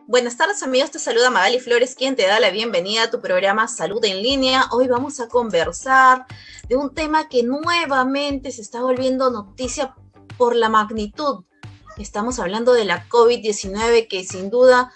Buenas tardes amigos, te saluda Magali Flores, quien te da la bienvenida a tu programa Salud en Línea. Hoy vamos a conversar de un tema que nuevamente se está volviendo noticia por la magnitud. Estamos hablando de la COVID-19, que sin duda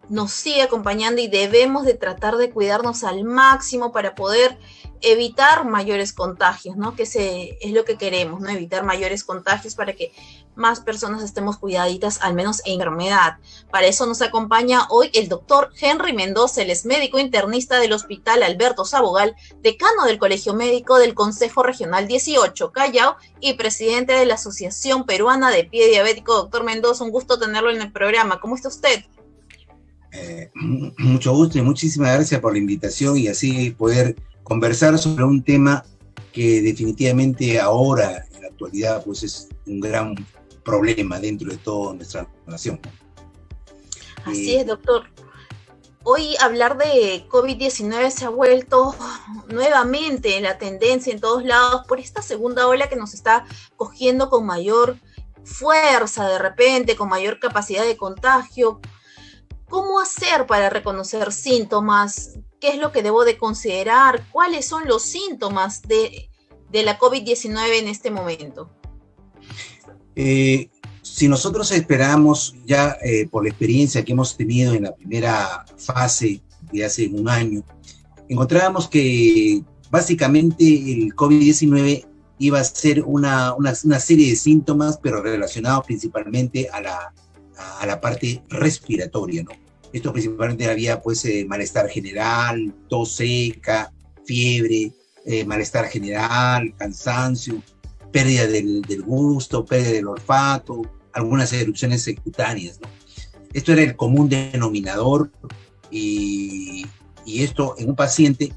nos sigue acompañando y debemos de tratar de cuidarnos al máximo para poder evitar mayores contagios, ¿no? Que es lo que queremos, ¿no? Evitar mayores contagios para que más personas estemos cuidaditas, al menos en enfermedad. Para eso nos acompaña hoy el doctor Henry Mendoza, él es médico internista del Hospital Alberto Sabogal, decano del Colegio Médico del Consejo Regional 18, Callao, y presidente de la Asociación Peruana de Pie Diabético. Doctor Mendoza, un gusto tenerlo en el programa. ¿Cómo está usted? Mucho gusto y muchísimas gracias por la invitación y así poder conversar sobre un tema que definitivamente ahora, en la actualidad, pues es un gran problema dentro de toda nuestra nación. Así es, doctor. Hoy hablar de COVID-19 se ha vuelto nuevamente la tendencia en todos lados por esta segunda ola que nos está cogiendo con mayor fuerza de repente, con mayor capacidad de contagio. ¿Cómo hacer para reconocer síntomas? ¿Qué es lo que debo de considerar? ¿Cuáles son los síntomas de la COVID-19 en este momento? Si nosotros esperamos ya por la experiencia que hemos tenido en la primera fase de hace un año, encontrábamos que básicamente el COVID-19 iba a ser una serie de síntomas, pero relacionados principalmente a la parte respiratoria, ¿no? Esto principalmente había pues malestar general, tos seca, fiebre, malestar general, cansancio, pérdida del gusto, pérdida del olfato, algunas erupciones cutáneas, ¿no? Esto era el común denominador y esto en un paciente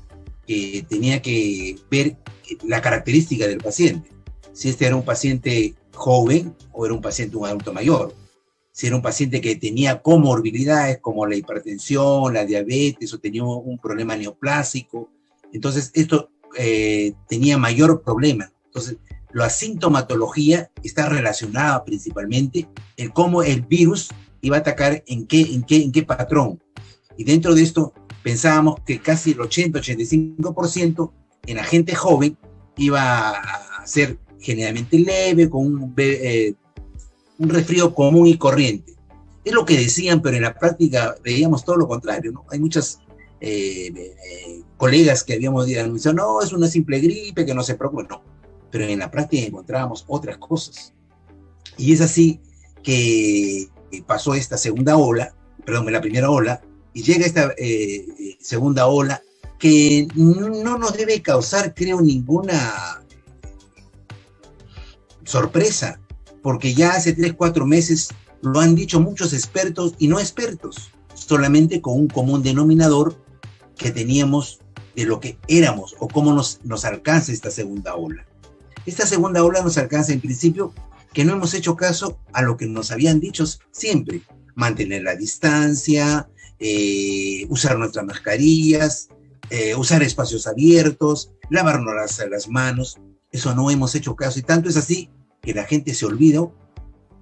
que tenía que ver la característica del paciente, si este era un paciente joven o era un paciente un adulto mayor. Si era un paciente que tenía comorbilidades como la hipertensión, la diabetes o tenía un problema neoplásico, entonces esto tenía mayor problema. Entonces la sintomatología está relacionada principalmente en cómo el virus iba a atacar en qué patrón. Y dentro de esto pensábamos que casi el 80-85% en la gente joven iba a ser generalmente leve, con un resfrío común y corriente. Es lo que decían, pero en la práctica veíamos todo lo contrario, ¿no? Hay muchas colegas que habíamos anunciado, no, es una simple gripe, que no se preocupen, no. Pero en la práctica encontrábamos otras cosas. Y es así que pasó esta segunda ola, perdón, la primera ola, y llega esta segunda ola que no nos debe causar, creo, ninguna sorpresa, porque ya hace 3-4 meses lo han dicho muchos expertos y no expertos, solamente con un común denominador que teníamos de lo que éramos o cómo nos alcanza esta segunda ola. Esta segunda ola nos alcanza en principio que no hemos hecho caso a lo que nos habían dicho siempre: mantener la distancia, usar nuestras mascarillas, usar espacios abiertos, lavarnos las manos. Eso no hemos hecho caso, y tanto es así que la gente se olvidó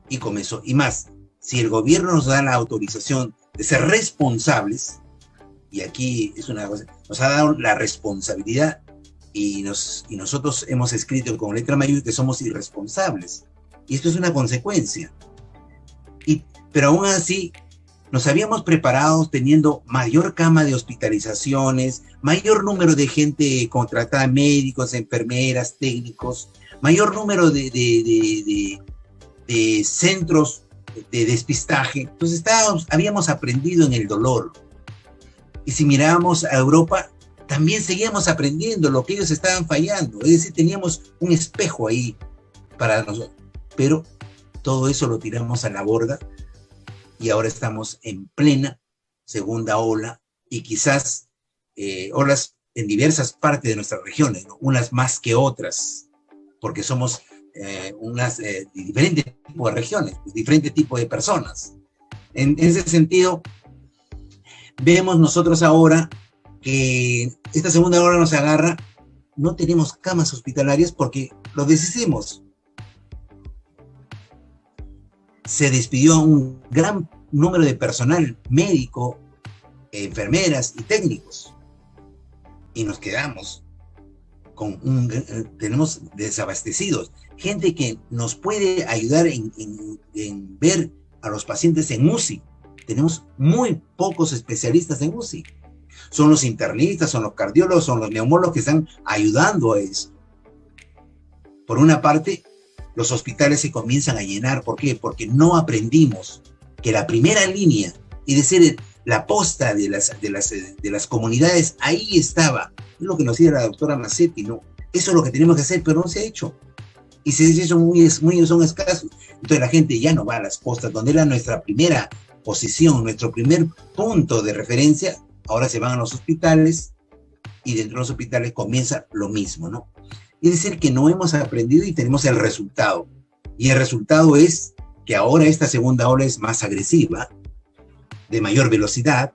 y comenzó. Y más, si el gobierno nos da la autorización de ser responsables, y aquí es una cosa, nos ha dado la responsabilidad y nosotros hemos escrito con letra mayúscula que somos irresponsables. Y esto es una consecuencia. Pero aún así, nos habíamos preparado teniendo mayor cama de hospitalizaciones, mayor número de gente contratada, médicos, enfermeras, técnicos, mayor número de centros de despistaje. Entonces habíamos aprendido en el dolor. Y si mirábamos a Europa, también seguíamos aprendiendo lo que ellos estaban fallando. Es decir, teníamos un espejo ahí para nosotros. Pero todo eso lo tiramos a la borda y ahora estamos en plena segunda ola, y quizás olas en diversas partes de nuestras regiones, ¿no? Unas más que otras, porque somos diferentes tipos de regiones, diferentes tipos de personas. En ese sentido, vemos nosotros ahora que esta segunda ola nos agarra, no tenemos camas hospitalarias porque lo deshicimos. Se despidió un gran número de personal médico, enfermeras y técnicos. Y nos quedamos con tenemos desabastecidos. Gente que nos puede ayudar en ver a los pacientes en UCI. Tenemos muy pocos especialistas en UCI. Son los internistas, son los cardiólogos, son los neumólogos que están ayudando a eso. Por una parte, los hospitales se comienzan a llenar. ¿Por qué? Porque no aprendimos que la primera línea, es decir, la posta de las comunidades, ahí estaba. Es lo que nos decía la doctora Macetti, ¿no? Eso es lo que tenemos que hacer, pero no se ha hecho. Y se dice, son escasos. Entonces la gente ya no va a las postas, donde era nuestra primera posición, nuestro primer punto de referencia. Ahora se van a los hospitales y dentro de los hospitales comienza lo mismo, ¿no? Es decir, que no hemos aprendido y tenemos el resultado. Y el resultado es que ahora esta segunda ola es más agresiva, de mayor velocidad,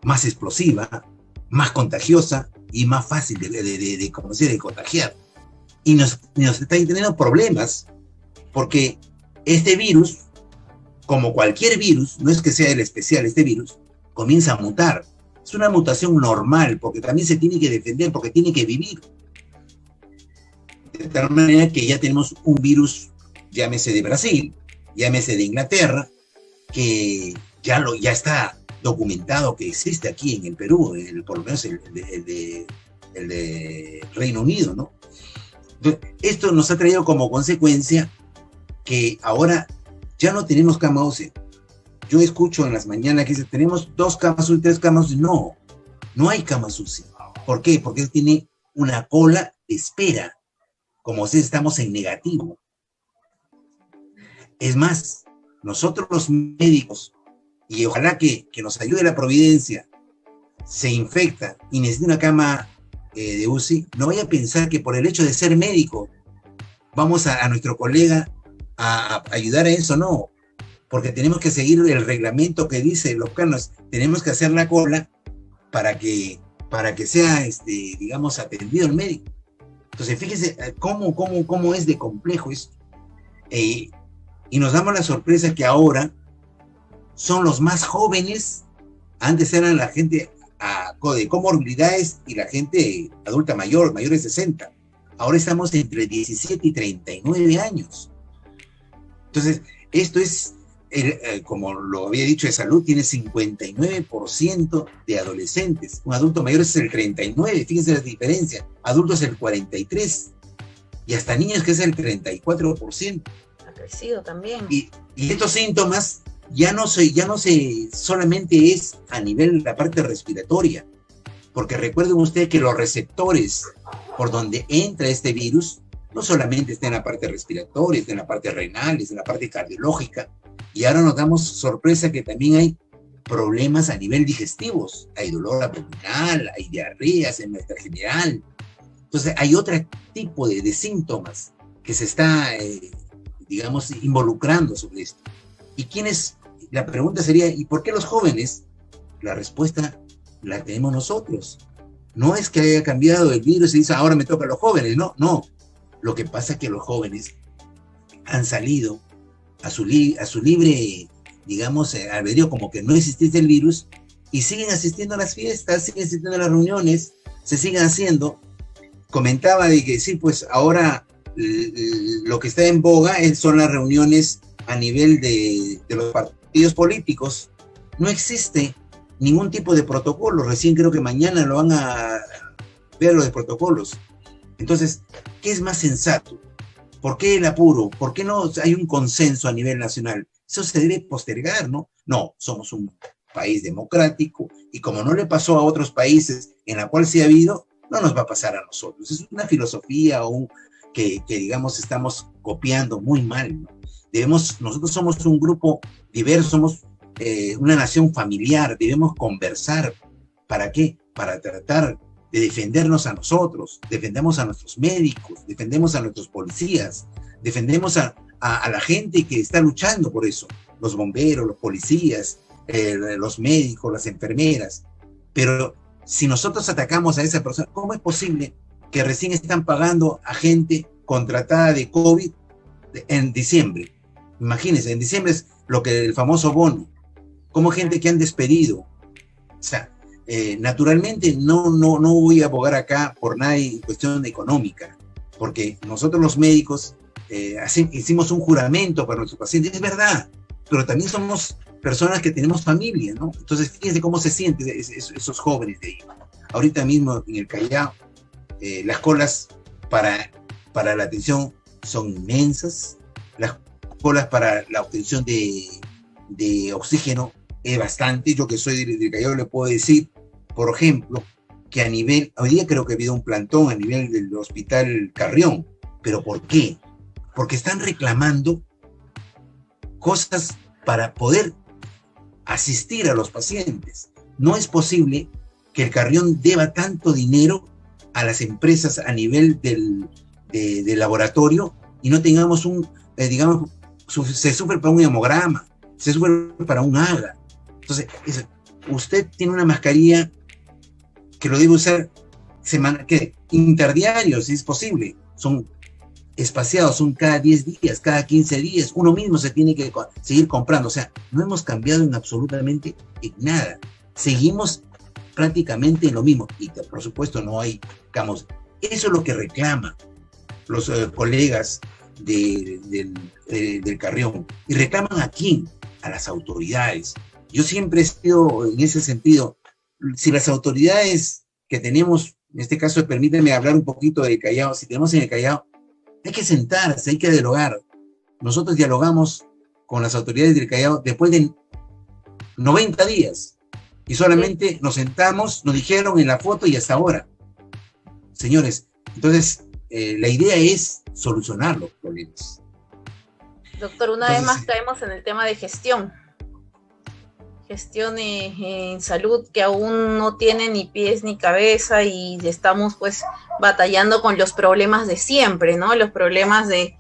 más explosiva, más contagiosa y más fácil de contagiar. Y nos está teniendo problemas porque este virus, como cualquier virus, no es que sea el especial, este virus comienza a mutar. Es una mutación normal porque también se tiene que defender, porque tiene que vivir. De tal manera que ya tenemos un virus, llámese de Brasil, llámese de Inglaterra, que ya está documentado que existe aquí en el Perú, por lo menos el de Reino Unido, ¿no? Entonces, esto nos ha traído como consecuencia que ahora ya no tenemos cama UCI. Yo escucho en las mañanas que dicen, tenemos 2 camas UCI, 3 camas UCI. No hay camas UCI. ¿Por qué? Porque tiene una cola de espera, como si estamos en negativo. Es más, nosotros los médicos, y ojalá que nos ayude la providencia, se infecta y necesita una cama de UCI, no vaya a pensar que por el hecho de ser médico vamos a nuestro colega a ayudar a eso, no, porque tenemos que seguir el reglamento que dice los cánones, tenemos que hacer la cola para que sea, digamos, atendido el médico. Entonces, fíjense cómo es de complejo esto. Y nos damos la sorpresa que ahora son los más jóvenes. Antes eran la gente de comorbilidades y la gente adulta mayor, mayores de 60. Ahora estamos entre 17 y 39 años. Entonces, esto es, como lo había dicho de salud, tiene 59% de adolescentes. Un adulto mayor es el 39%, fíjense la diferencia. Adultos el 43%. Y hasta niños que es el 34%. Ha crecido también. Y estos síntomas ya no solamente es a nivel de la parte respiratoria, porque recuerden ustedes que los receptores por donde entra este virus no solamente está en la parte respiratoria, está en la parte renal, está en la parte cardiológica, y ahora nos damos sorpresa que también hay problemas a nivel digestivos, hay dolor abdominal, hay diarreas en nuestra general. Entonces hay otro tipo de síntomas que se está, digamos, involucrando sobre esto. ¿Y quiénes? La pregunta sería, ¿y por qué los jóvenes? La respuesta la tenemos nosotros. No es que haya cambiado el virus y dice, ahora me toca a los jóvenes, no. Lo que pasa es que los jóvenes han salido a su libre, digamos, albedrío, como que no existiese el virus, y siguen asistiendo a las fiestas, siguen asistiendo a las reuniones, se siguen haciendo. Comentaba de que sí, pues ahora lo que está en boga son las reuniones a nivel de los partidos políticos. No existe ningún tipo de protocolo. Recién creo que mañana lo van a ver los de protocolos. Entonces, ¿qué es más sensato? ¿Por qué el apuro? ¿Por qué no hay un consenso a nivel nacional? Eso se debe postergar, ¿no? No, somos un país democrático y como no le pasó a otros países en la cual sí ha habido, no nos va a pasar a nosotros. Es una filosofía que digamos, estamos copiando muy mal, ¿no? Nosotros somos un grupo diverso, somos una nación familiar, debemos conversar. ¿Para qué? Para tratar de defendernos a nosotros, defendemos a nuestros médicos, defendemos a nuestros policías, defendemos a la gente que está luchando por eso, los bomberos, los policías, los médicos, las enfermeras. Pero si nosotros atacamos a esa persona, ¿cómo es posible que recién están pagando a gente contratada de COVID en diciembre? Imagínense, en diciembre es el famoso bono. como gente que han despedido. O sea, naturalmente no voy a abogar acá por nadie en cuestión económica, porque nosotros los médicos hicimos un juramento para nuestros pacientes, es verdad, pero también somos personas que tenemos familia, ¿no? Entonces, fíjense cómo se sienten esos jóvenes de ahí. Ahorita mismo en el Callao, las colas para la atención son inmensas, las colas para la obtención de oxígeno es bastante. Yo que soy del Callao le puedo decir, por ejemplo, que hoy día creo que ha habido un plantón a nivel del hospital Carrión. ¿Pero por qué? Porque están reclamando cosas para poder asistir a los pacientes. No es posible que el Carrión deba tanto dinero a las empresas a nivel del laboratorio y no tengamos digamos, se sufre para un hemograma, se sufre para un AGA. Entonces, usted tiene una mascarilla que lo debe usar interdiario, si es posible. Son espaciados, son cada 10 días, cada 15 días. Uno mismo se tiene que seguir comprando. O sea, no hemos cambiado en absolutamente nada. Seguimos prácticamente en lo mismo. Y por supuesto no hay cambios. Eso es lo que reclaman los colegas del Carrión. ¿Y reclaman a quién? A las autoridades. Yo siempre he sido en ese sentido, si las autoridades que tenemos, en este caso permíteme hablar un poquito del Callao, si tenemos en el Callao, hay que sentarse, hay que dialogar. Nosotros dialogamos con las autoridades del Callao después de 90 días y solamente nos sentamos, nos dijeron en la foto y hasta ahora. Señores, entonces la idea es solucionar los problemas. Doctor, una vez más caemos en el tema de gestión en salud que aún no tiene ni pies ni cabeza y estamos pues batallando con los problemas de siempre, ¿no? Los problemas de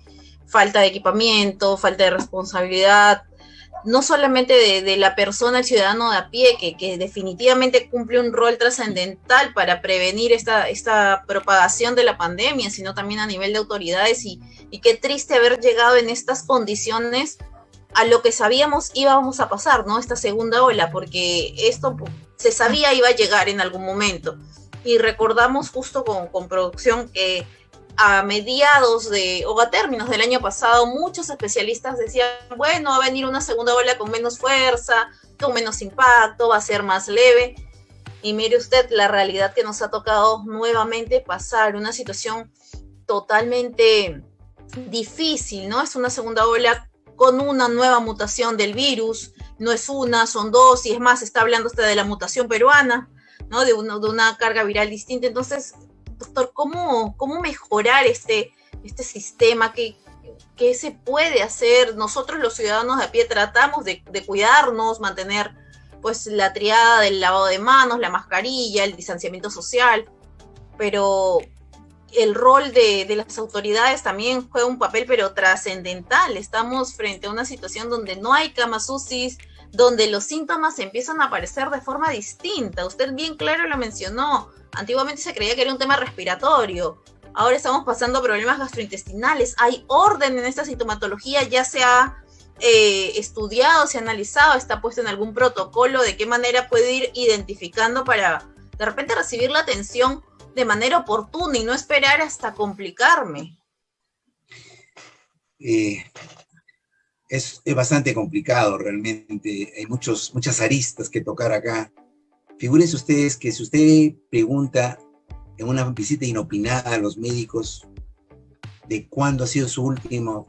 falta de equipamiento, falta de responsabilidad, no solamente de la persona, el ciudadano de a pie, que definitivamente cumple un rol trascendental para prevenir esta propagación de la pandemia, sino también a nivel de autoridades y qué triste haber llegado en estas condiciones a lo que sabíamos íbamos a pasar, ¿no? Esta segunda ola, porque esto se sabía iba a llegar en algún momento. Y recordamos justo con producción que a mediados o a términos del año pasado, muchos especialistas decían, bueno, va a venir una segunda ola con menos fuerza, con menos impacto, va a ser más leve. Y mire usted la realidad que nos ha tocado nuevamente pasar, una situación totalmente difícil, ¿no? Es una segunda ola con una nueva mutación del virus, no es una, son dos, y es más, se está hablando hasta de la mutación peruana, ¿no? De una carga viral distinta. Entonces, doctor, ¿cómo mejorar este sistema? ¿Qué se puede hacer? Nosotros los ciudadanos de a pie tratamos de cuidarnos, mantener pues la triada del lavado de manos, la mascarilla, el distanciamiento social, pero el rol de las autoridades también juega un papel, pero trascendental. Estamos frente a una situación donde no hay camas UCI, donde los síntomas empiezan a aparecer de forma distinta. Usted bien claro lo mencionó. Antiguamente se creía que era un tema respiratorio. Ahora estamos pasando problemas gastrointestinales. Hay orden en esta sintomatología, ya se ha estudiado, se ha analizado, está puesto en algún protocolo de qué manera puede ir identificando para de repente recibir la atención de manera oportuna y no esperar hasta complicarme. Es bastante complicado realmente, hay muchas aristas que tocar acá. Figúrense ustedes que si usted pregunta en una visita inopinada a los médicos de cuándo ha sido su último,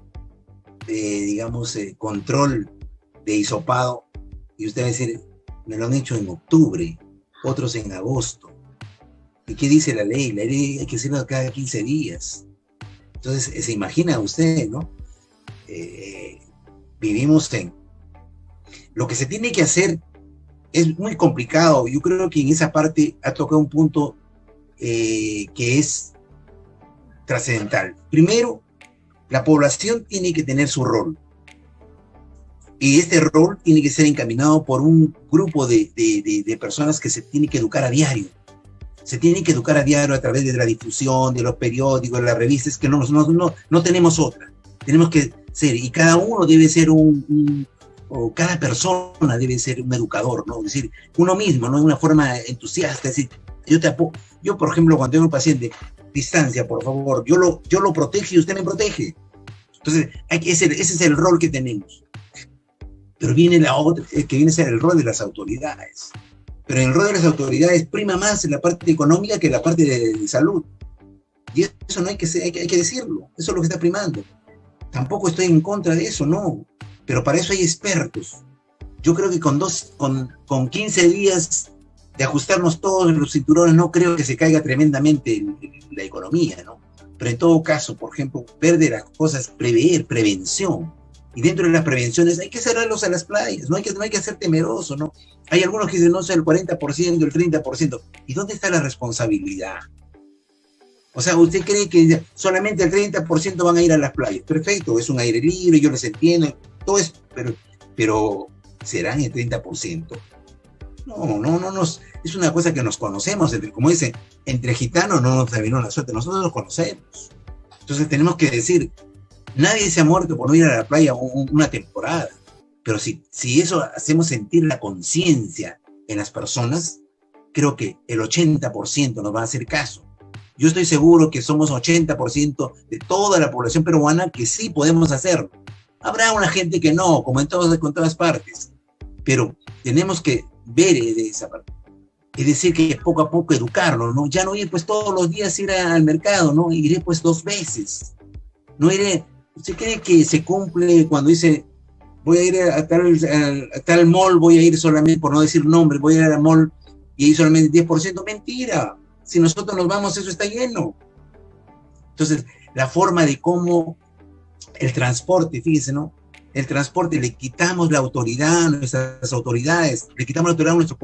control de hisopado, y usted va a decir, me lo han hecho en octubre, otros en agosto. ¿Y qué dice la ley? La ley hay que hacerlo cada 15 días. Entonces, se imagina usted, ¿no? Vivimos en... Lo que se tiene que hacer es muy complicado. Yo creo que en esa parte ha tocado un punto que es trascendental. Primero, la población tiene que tener su rol. Y este rol tiene que ser encaminado por un grupo de personas que se tienen que educar a diario. Se tienen que educar a diario a través de la difusión, de los periódicos, de las revistas, que no tenemos otra. Tenemos que ser, y cada uno debe ser un o cada persona debe ser un educador, ¿no? Es decir, uno mismo, ¿no? De una forma entusiasta, es decir, yo, por ejemplo, cuando tengo un paciente, distancia, por favor, yo lo protejo y usted me protege. Entonces, ese es el rol que tenemos. Pero viene la otra, que viene a ser el rol de las autoridades. Pero en el rol de las autoridades prima más la parte económica que la parte de salud. Y eso no hay que decirlo, eso es lo que está primando. Tampoco estoy en contra de eso, no. Pero para eso hay expertos. Yo creo que con 15 días de ajustarnos todos los cinturones, no creo que se caiga tremendamente la economía, ¿no? Pero en todo caso, por ejemplo, ver de las cosas, prevención. Y dentro de las prevenciones hay que cerrarlos a las playas, no hay que ser temeroso, ¿no? Hay algunos que dicen, no sé, el 40%, el 30%. ¿Y dónde está la responsabilidad? O sea, ¿usted cree que solamente el 30% van a ir a las playas? Perfecto, es un aire libre, yo les entiendo, todo es, pero ¿serán el 30%? No, es una cosa que nos conocemos, como dicen, entre gitanos no nos vino la suerte, nosotros nos conocemos. Entonces tenemos que decir, nadie se ha muerto por no ir a la playa una temporada, pero si eso hacemos sentir la conciencia en las personas, creo que el 80% nos va a hacer caso. Yo estoy seguro que somos 80% de toda la población peruana que sí podemos hacerlo. Habrá una gente que no, como en todas partes, pero tenemos que ver de esa parte. Es decir, que poco a poco educarlo, ¿no? Ya no ir pues todos los días ir al mercado, ¿no? Iré pues 2 veces. No iré. ¿Usted cree que se cumple cuando dice voy a ir a tal mall, voy a ir solamente, por no decir nombre, voy a ir al mall y ahí solamente 10%? Mentira. Si nosotros nos vamos, eso está lleno. Entonces, la forma de cómo el transporte, fíjense, ¿no? El transporte, le quitamos la autoridad a nuestras autoridades, le quitamos la autoridad a nuestra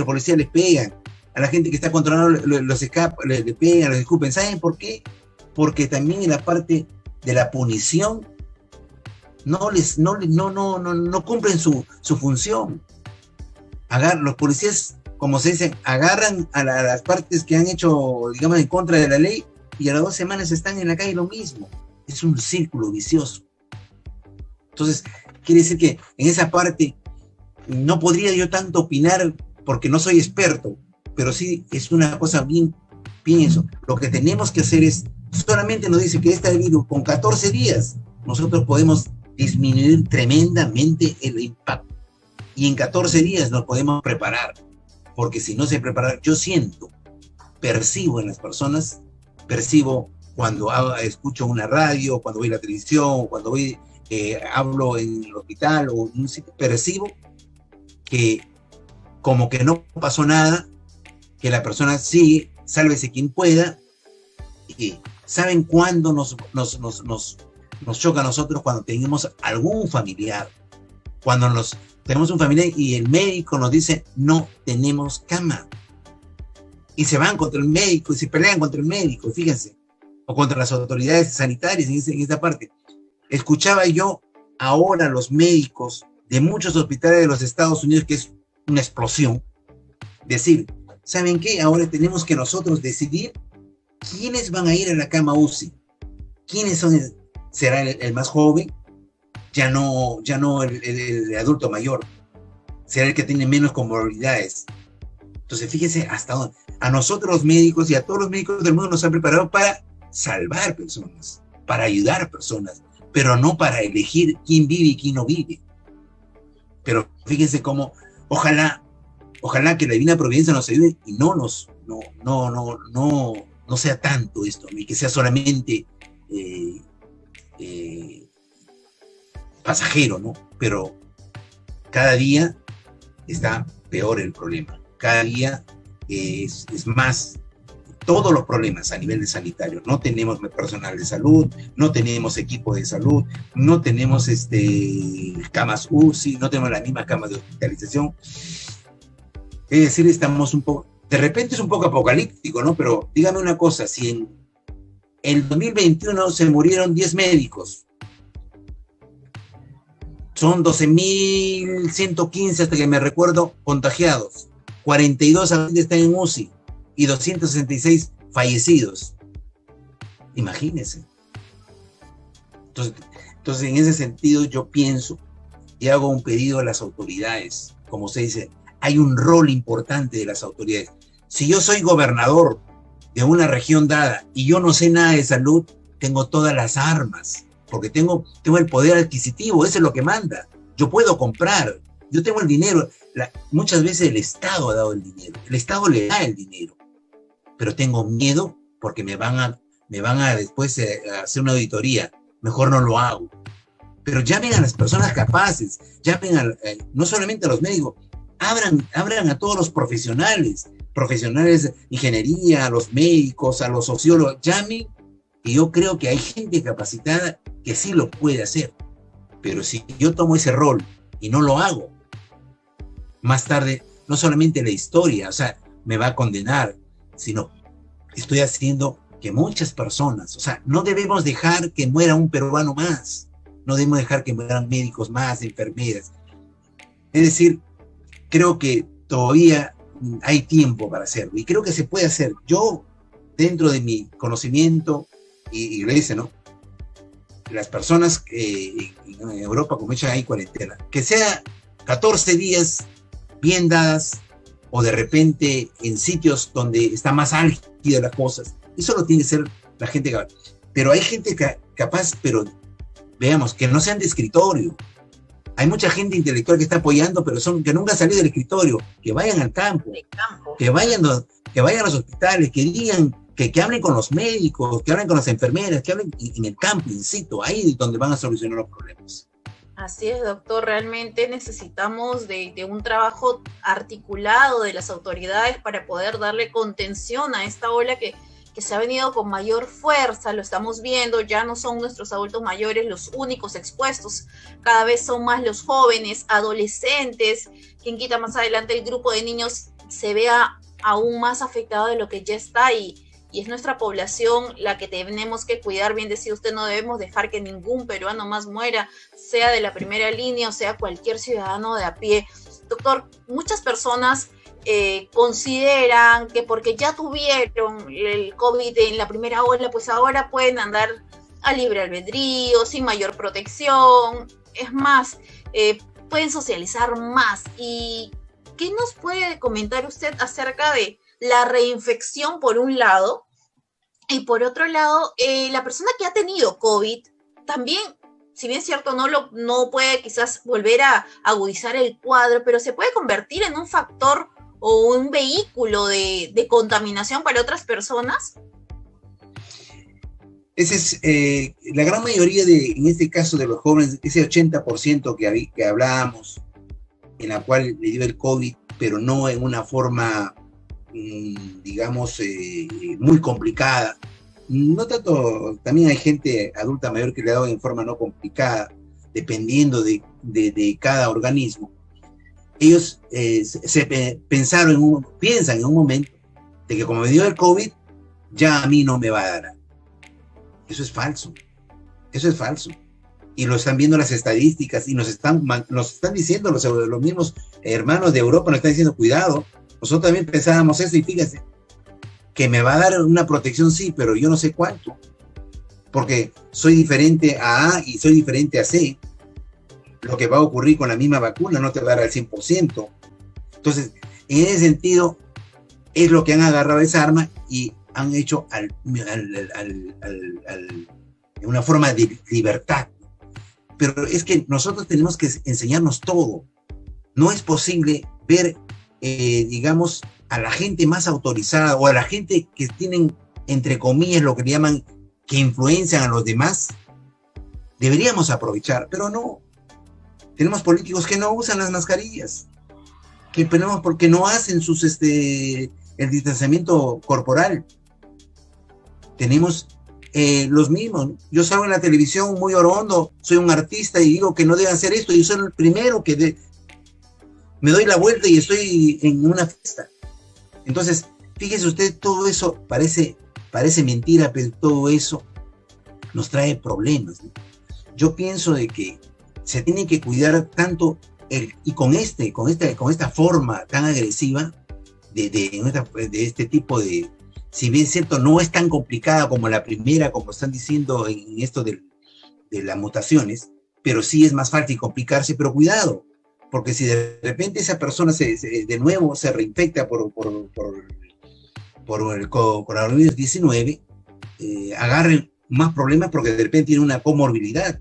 policía les pegan, a la gente que está controlando los escapes, le pegan, los escupen. ¿Saben por qué? Porque también en la parte de la punición no cumplen su función. Los policías, como se dice, agarran a las partes que han hecho, digamos, en contra de la ley, y a las 2 semanas están en la calle lo mismo. Es un círculo vicioso. Entonces, quiere decir que en esa parte no podría yo tanto opinar porque no soy experto, pero sí es una cosa bien eso. Lo que tenemos que hacer es, solamente nos dice que este virus con 14 días nosotros podemos disminuir tremendamente el impacto. Y en 14 días nos podemos preparar, porque si no se prepara, yo percibo en las personas, cuando escucho una radio, cuando voy a la televisión, cuando hablo en el hospital o en un sitio, percibo que como que no pasó nada, que la persona sigue, sálvese quien pueda. Y ¿saben cuándo nos choca a nosotros? Cuando tenemos algún familiar, cuando tenemos un familiar y el médico nos dice no tenemos cama, y se van contra el médico y se pelean contra el médico, fíjense, o contra las autoridades sanitarias en esta parte. Escuchaba yo ahora a los médicos de muchos hospitales de los Estados Unidos, que es una explosión, decir, ¿saben qué? Ahora tenemos que nosotros decidir quiénes van a ir a la cama UCI. ¿Quiénes son? ¿Será el más joven? Ya no el adulto mayor. Será el que tiene menos comorbilidades. Entonces, fíjense hasta dónde. A nosotros los médicos y a todos los médicos del mundo nos han preparado para salvar personas, para ayudar a personas, pero no para elegir quién vive y quién no vive. Pero fíjense cómo, ojalá que la divina providencia nos ayude y no sea tanto esto, ni que sea solamente pasajero, ¿no? Pero cada día está peor el problema, cada día es más. Todos los problemas a nivel de sanitario, no tenemos personal de salud, no tenemos equipo de salud, no tenemos camas UCI, no tenemos las mismas camas de hospitalización. Es decir, estamos de repente es un poco apocalíptico, ¿no? Pero dígame una cosa, si en el 2021 se murieron 10 médicos, son 12.115 hasta que me recuerdo contagiados, 42 están en UCI, y 266 fallecidos. Imagínense. Entonces, en ese sentido, yo pienso y hago un pedido a las autoridades. Como se dice, hay un rol importante de las autoridades. Si yo soy gobernador de una región dada y yo no sé nada de salud, tengo todas las armas, porque tengo el poder adquisitivo, eso es lo que manda. Yo puedo comprar, yo tengo el dinero. Muchas veces el Estado ha dado el dinero, el Estado le da el dinero, pero tengo miedo porque me van a después hacer una auditoría, mejor no lo hago. Pero llamen a las personas capaces, llamen no solamente a los médicos, abran a todos los profesionales de ingeniería, a los médicos, a los sociólogos, llamen, y yo creo que hay gente capacitada que sí lo puede hacer. Pero si yo tomo ese rol y no lo hago, más tarde, no solamente la historia, o sea, me va a condenar, sino estoy haciendo que muchas personas, o sea, no debemos dejar que muera un peruano más, no debemos dejar que mueran médicos más, enfermeras. Es decir, creo que todavía hay tiempo para hacerlo, y creo que se puede hacer. Yo, dentro de mi conocimiento, y lo dice, ¿no? Las personas en Europa, como echan ahí cuarentena, que sea 14 días bien dadas, o de repente en sitios donde está más álgida las cosas. Eso lo tiene que ser la gente capaz. Pero hay gente capaz, pero veamos, que no sean de escritorio. Hay mucha gente intelectual que está apoyando, pero que nunca han salido del escritorio. Que vayan al campo, que vayan a los hospitales, que digan, que hablen con los médicos, que hablen con las enfermeras, que hablen en el campo, in situ, ahí es donde van a solucionar los problemas. Así es, doctor, realmente necesitamos de un trabajo articulado de las autoridades para poder darle contención a esta ola que se ha venido con mayor fuerza. Lo estamos viendo, ya no son nuestros adultos mayores los únicos expuestos, cada vez son más los jóvenes, adolescentes, quien quita más adelante el grupo de niños se vea aún más afectado de lo que ya está, y es nuestra población la que tenemos que cuidar. Bien decía usted, no debemos dejar que ningún peruano más muera, sea de la primera línea o sea cualquier ciudadano de a pie. Doctor, muchas personas consideran que porque ya tuvieron el COVID en la primera ola, pues ahora pueden andar a libre albedrío, sin mayor protección. Es más, pueden socializar más. ¿Y qué nos puede comentar usted acerca de la reinfección por un lado, y por otro lado, la persona que ha tenido COVID también, si bien es cierto, no puede quizás volver a agudizar el cuadro, pero se puede convertir en un factor o un vehículo de contaminación para otras personas? Esa es la gran mayoría en este caso de los jóvenes, ese 80% que hablábamos, en la cual le dio el COVID, pero no en una forma, digamos, muy complicada. No tanto, también hay gente adulta mayor que le ha dado en forma no complicada, dependiendo de cada organismo. Ellos piensan en un momento de que como me dio el COVID, ya a mí no me va a dar. Eso es falso. Eso es falso. Y lo están viendo las estadísticas y nos están diciendo los mismos hermanos de Europa, nos están diciendo, cuidado. Nosotros también pensábamos eso, y fíjense, que me va a dar una protección, sí, pero yo no sé cuánto, porque soy diferente a A y soy diferente a C. Lo que va a ocurrir con la misma vacuna no te va a dar al 100%. Entonces, en ese sentido, es lo que han agarrado esa arma y han hecho una forma de libertad. Pero es que nosotros tenemos que enseñarnos todo. No es posible ver, digamos, a la gente más autorizada o a la gente que tienen, entre comillas, lo que le llaman, que influencian a los demás. Deberíamos aprovechar, pero no. Tenemos políticos que no usan las mascarillas, porque no hacen el distanciamiento corporal. Tenemos los mismos. Yo salgo en la televisión muy orondo, soy un artista y digo que no deben hacer esto, y soy el primero que me doy la vuelta y estoy en una fiesta. Entonces, fíjese usted, todo eso parece mentira, pero todo eso nos trae problemas, ¿no? Yo pienso de que se tiene que cuidar tanto y con esta forma tan agresiva de este tipo de, si bien es cierto, no es tan complicada como la primera, como están diciendo en esto de las mutaciones, pero sí es más fácil complicarse, pero cuidado, porque si de repente esa persona de nuevo se reinfecta por el coronavirus 19, agarren más problemas porque de repente tiene una comorbilidad.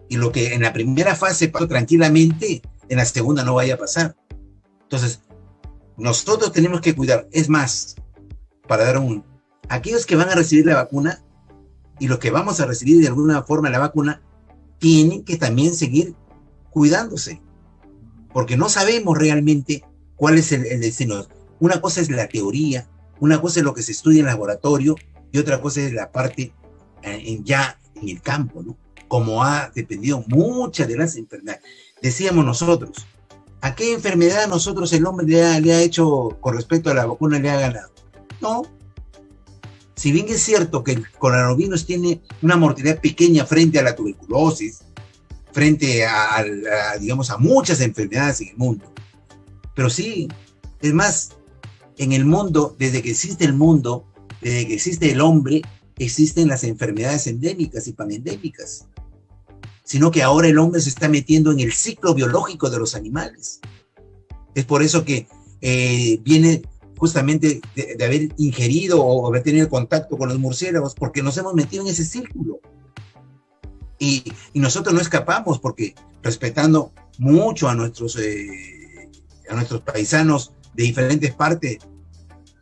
Y lo que en la primera fase pasó tranquilamente, en la segunda no vaya a pasar. Entonces, nosotros tenemos que cuidar. Es más, para dar aquellos que van a recibir la vacuna y los que vamos a recibir de alguna forma la vacuna, tienen que también seguir cuidándose, porque no sabemos realmente cuál es el destino. Una cosa es la teoría, una cosa es lo que se estudia en el laboratorio y otra cosa es la parte ya en el campo, ¿no? Como ha dependido muchas de las enfermedades. Decíamos nosotros, ¿a qué enfermedad nosotros el hombre le ha hecho con respecto a la vacuna le ha ganado? No. Si bien es cierto que el coronavirus tiene una mortalidad pequeña frente a la tuberculosis, frente digamos, a muchas enfermedades en el mundo, pero sí, es más, en el mundo, desde que existe el mundo, desde que existe el hombre, existen las enfermedades endémicas y panendémicas, sino que ahora el hombre se está metiendo en el ciclo biológico de los animales. Es por eso que viene justamente de haber ingerido o haber tenido contacto con los murciélagos, porque nos hemos metido en ese círculo. Y nosotros no escapamos, porque respetando mucho a nuestros paisanos de diferentes partes,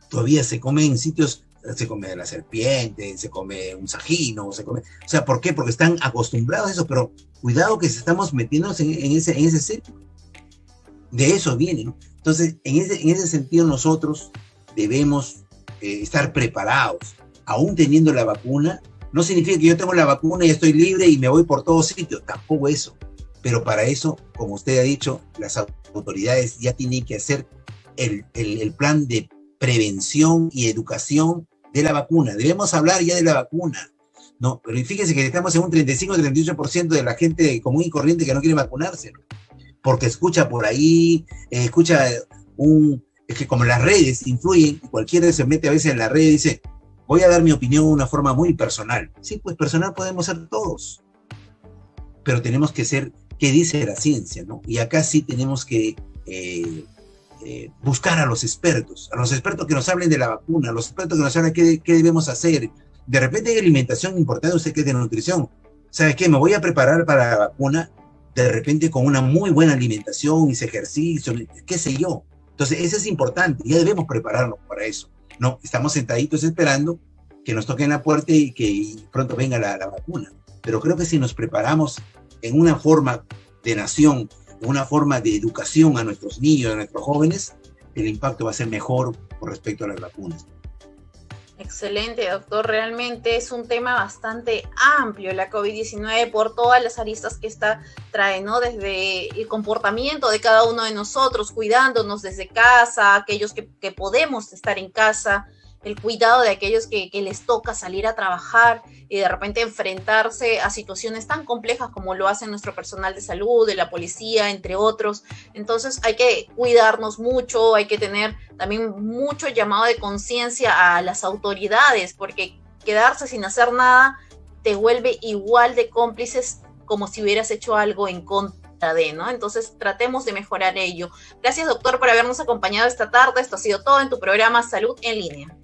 todavía se come en sitios, se come la serpiente, se come un sajino, o sea, ¿por qué? Porque están acostumbrados a eso, pero cuidado que estamos metiéndonos en ese círculo. De eso viene, ¿no? Entonces, en ese sentido nosotros debemos estar preparados, aún teniendo la vacuna. No significa que yo tengo la vacuna y estoy libre y me voy por todos sitios, tampoco eso. Pero para eso, como usted ha dicho, las autoridades ya tienen que hacer el plan de prevención y educación de la vacuna. Debemos hablar ya de la vacuna, ¿no? Pero fíjense que estamos en un 35-38% de la gente común y corriente que no quiere vacunarse, ¿no? Porque escucha por ahí, es que como las redes influyen, cualquiera se mete a veces en la red y dice, voy a dar mi opinión de una forma muy personal. Sí, pues personal podemos ser todos, pero tenemos que ser, ¿qué dice la ciencia, no? Y acá sí tenemos que buscar a los expertos que nos hablen de la vacuna, a los expertos que nos hablen qué debemos hacer. De repente hay alimentación importante, usted que es de nutrición. ¿Sabe qué? Me voy a preparar para la vacuna, de repente con una muy buena alimentación, hice ejercicio, qué sé yo. Entonces, eso es importante, ya debemos prepararnos para eso. No, estamos sentaditos esperando que nos toquen la puerta y que pronto venga la vacuna. Pero creo que si nos preparamos en una forma de nación, en una forma de educación a nuestros niños, a nuestros jóvenes, el impacto va a ser mejor con respecto a las vacunas. Excelente, doctor. Realmente es un tema bastante amplio la COVID-19 por todas las aristas que trae, ¿no? Desde el comportamiento de cada uno de nosotros, cuidándonos desde casa, aquellos que podemos estar en casa, el cuidado de aquellos que les toca salir a trabajar y de repente enfrentarse a situaciones tan complejas como lo hace nuestro personal de salud, de la policía, entre otros. Entonces hay que cuidarnos mucho, hay que tener también mucho llamado de conciencia a las autoridades, porque quedarse sin hacer nada te vuelve igual de cómplices como si hubieras hecho algo en contra de, ¿no? Entonces tratemos de mejorar ello. Gracias, doctor, por habernos acompañado esta tarde. Esto ha sido todo en tu programa Salud en Línea.